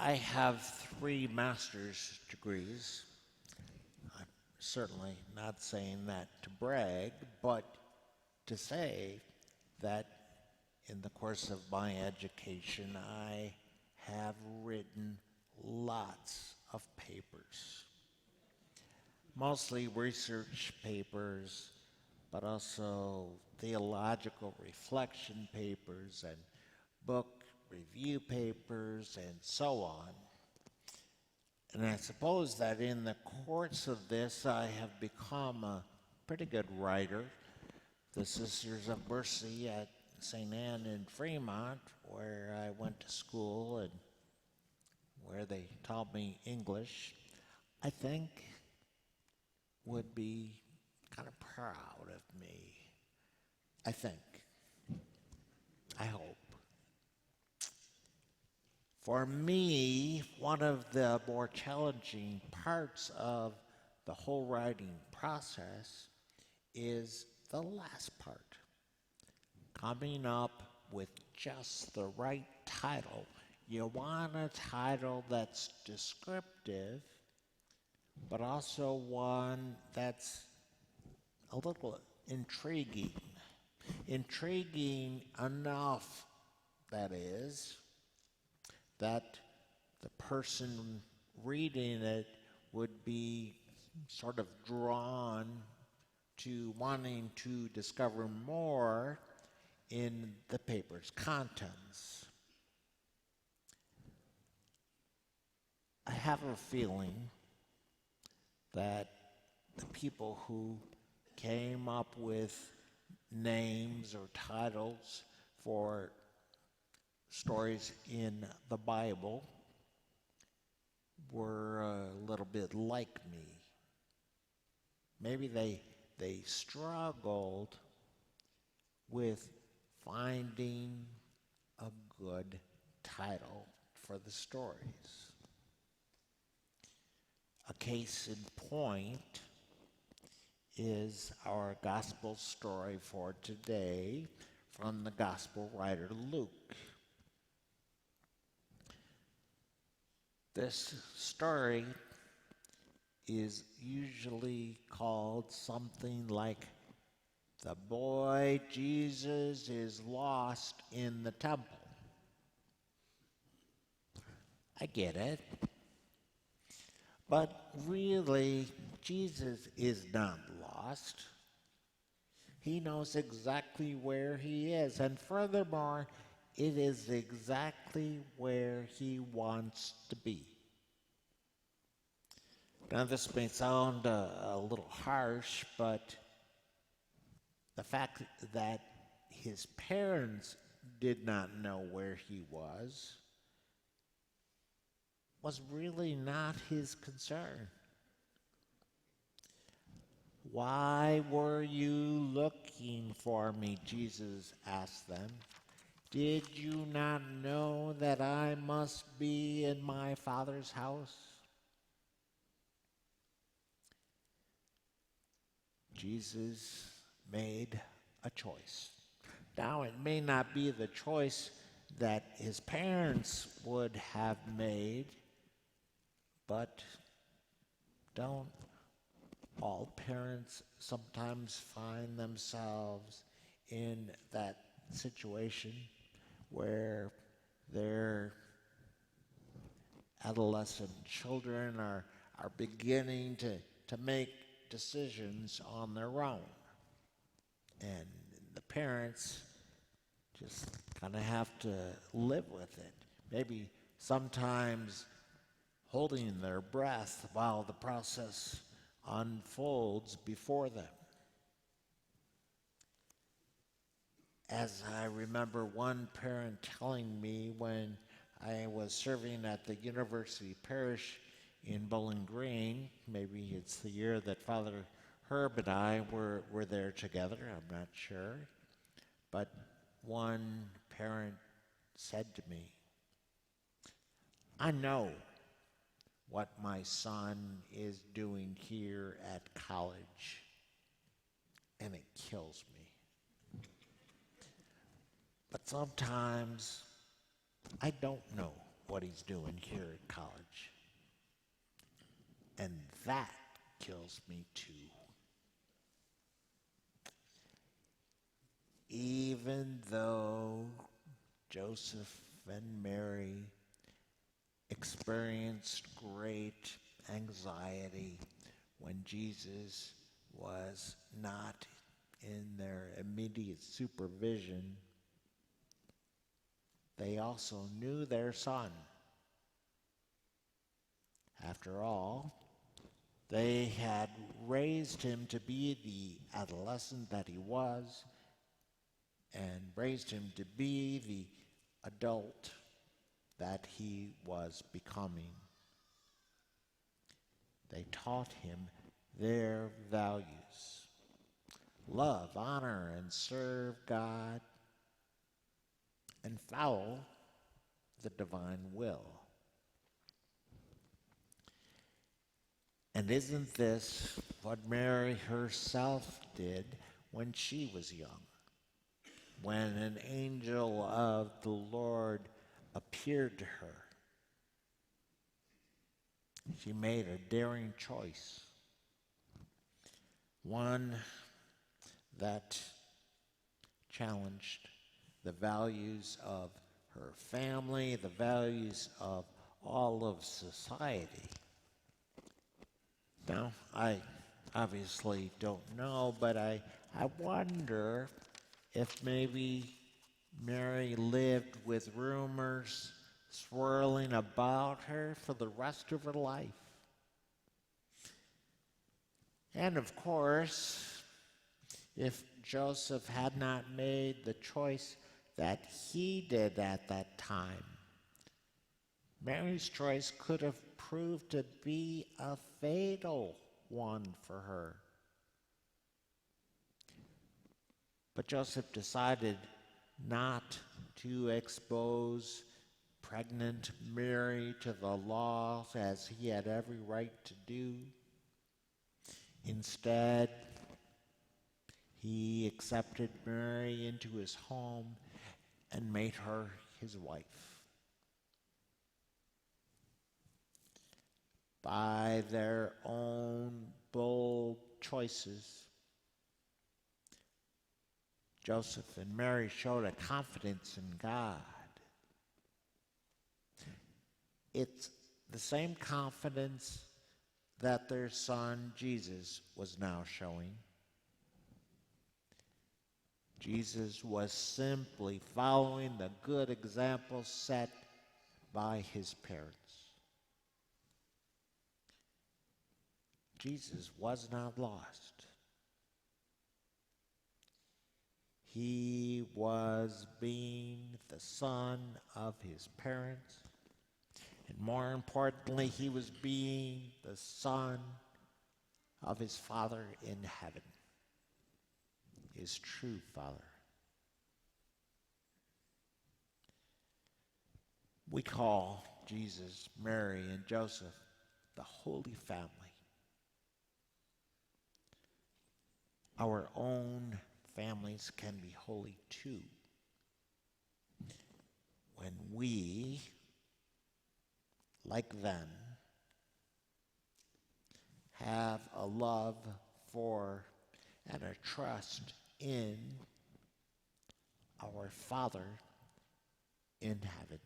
I have 3 master's degrees. I'm certainly not saying that to brag, but to say that in the course of my education, I have written lots of papers, mostly research papers, but also theological reflection papers and book review papers and so on. And I suppose that in the course of this, I have become a pretty good writer. The Sisters of Mercy at St. Anne in Fremont, where I went to school and where they taught me English, I think would be kind of proud of me. I think. I hope. For me, one of the more challenging parts of the whole writing process is the last part. Coming up with just the right title. You want a title that's descriptive, but also one that's a little intriguing. Intriguing enough, that is, that the person reading it would be sort of drawn to wanting to discover more in the paper's contents. I have a feeling that the people who came up with names or titles for stories in the Bible were a little bit like me. Maybe they struggled with finding a good title for the stories. A case in point is our gospel story for today from the gospel writer Luke. This story is usually called something like "The Boy Jesus is Lost in the Temple." I get it. But really, Jesus is not lost. He knows exactly where he is. And furthermore, it is exactly where he wants to be. Now, this may sound a little harsh, but the fact that his parents did not know where he was really not his concern. "Why were you looking for me?" Jesus asked them. "Did you not know that I must be in my Father's house?" Jesus made a choice. Now, it may not be the choice that his parents would have made, but don't all parents sometimes find themselves in that situation where their adolescent children are beginning to make decisions on their own? And the parents just kind of have to live with it. Maybe sometimes holding their breath while the process unfolds before them. As I remember one parent telling me when I was serving at the University Parish in Bowling Green, maybe it's the year that Father Herb and I were there together, I'm not sure, but one parent said to me, "I know what my son is doing here at college, and it kills me. But sometimes I don't know what he's doing here at college. And that kills me too. Even though Joseph and Mary experienced great anxiety when Jesus was not in their immediate supervision, they also knew their son. After all, they had raised him to be the adolescent that he was, and raised him to be the adult that he was becoming. They taught him their values: love, honor, and serve God, and follow the divine will. And isn't this what Mary herself did when she was young? When an angel of the Lord appeared to her, she made a daring choice, one that challenged the values of her family, the values of all of society. Now, I obviously don't know, but I wonder if maybe Mary lived with rumors swirling about her for the rest of her life. And of course, if Joseph had not made the choice that he did at that time, Mary's choice could have proved to be a fatal one for her. But Joseph decided not to expose pregnant Mary to the law as he had every right to do. Instead, he accepted Mary into his home and made her his wife. By their own bold choices, Joseph and Mary showed a confidence in God. It's the same confidence that their son Jesus was now showing. Jesus was simply following the good example set by his parents. Jesus was not lost. He was being the son of his parents, and more importantly, he was being the son of his Father in heaven, his true Father. We call Jesus, Mary, and Joseph the Holy Family. Our own families can be holy too when we, like them, have a love for and a trust in our Father in heaven.